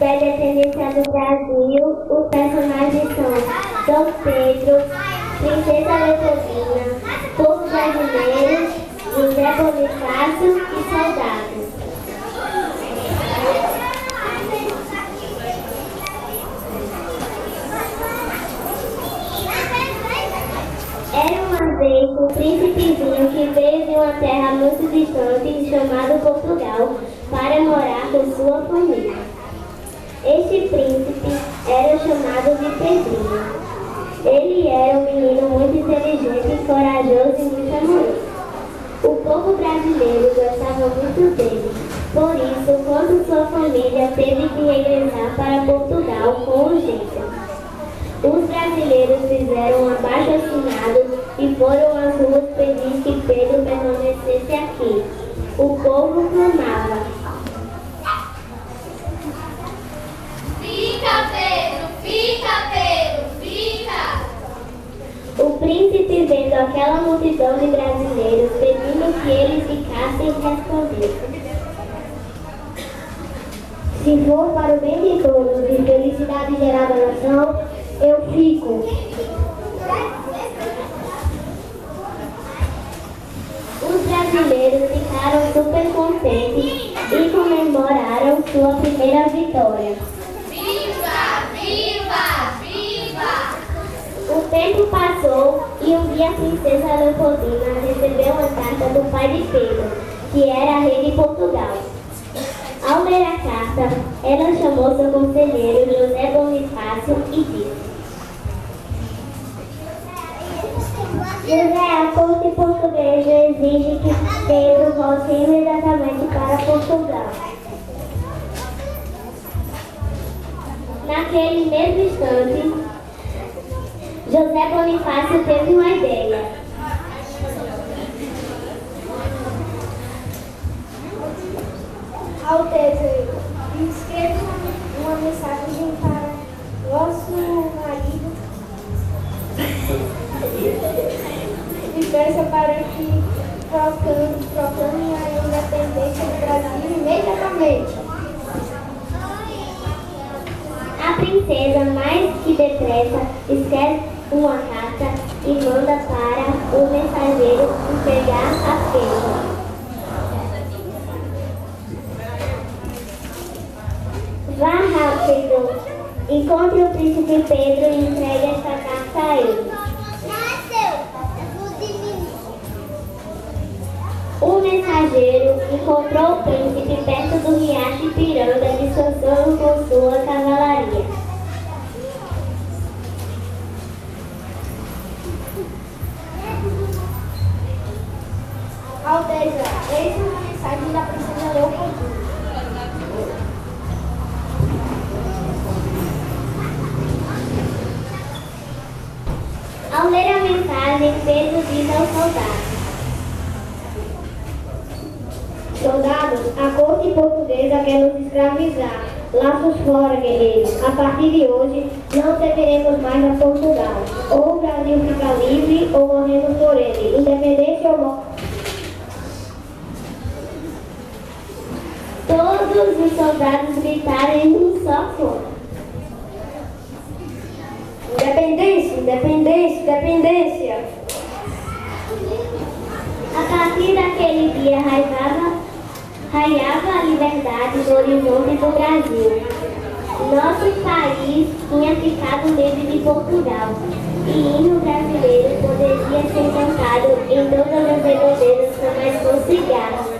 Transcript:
da independência do Brasil, os personagens são Dom Pedro, Princesa Leopoldina, povo brasileiro, José Bonifácio e soldados. Era uma vez um príncipezinho que veio de uma terra muito distante, chamado Portugal, para morar com sua família. Este príncipe era chamado de Pedrinho. Ele era um menino muito inteligente, corajoso e muito amoroso. O povo brasileiro gostava muito dele. Por isso, quando sua família teve que regressar para Portugal com urgência, os brasileiros fizeram um abaixo-assinado e foram às ruas pedir que Pedro permanecesse aqui. O povo clamava: "Fica, Pedro! Fica, Pedro! Fica!" O príncipe, vendo aquela multidão de brasileiros pedindo que eles ficassem, respondeu: "Se for para o bem de todos e felicidade geral da nação, eu fico." Os brasileiros ficaram super contentes e comemoraram sua primeira vitória. Viva! Viva! Viva! O tempo passou e um dia a princesa Leopoldina recebeu uma carta do pai de Pedro, que era rei de Portugal. Ao ler a carta, ela chamou seu conselheiro José Bonifácio e disse: "José, a corte portuguesa exige que Pedro volte imediatamente para Portugal." Naquele mesmo instante, José Bonifácio teve uma ideia. Alteza, escreva uma mensagem para nosso marido e peça para que proclame a independência do Brasil imediatamente. A princesa, mais que depressa, escreve uma carta e manda para o mensageiro entregar a Pedro. "Vá rápido, encontre o príncipe Pedro e entregue esta carta a ele." O mensageiro encontrou o príncipe perto do riacho Ipiranga, descansando com sua cavalaria. Alteza, eis uma mensagem da princesa Leopoldina. Ao ler a mensagem, Pedro diz aos soldados: "Soldados, a corte portuguesa quer nos escravizar. Laços fora, guerreiros. A partir de hoje, não serviremos mais a Portugal. Ou o Brasil fica livre, ou morremos por ele. Independência ou morte." Todos os soldados gritaram em um só som: "Independência, independência, independência." A partir daquele dia raiava a liberdade no horizonte do Brasil. Nosso país tinha ficado livre de Portugal e o hino brasileiro poderia ser cantado em todas as redondezas com mais com cigarros.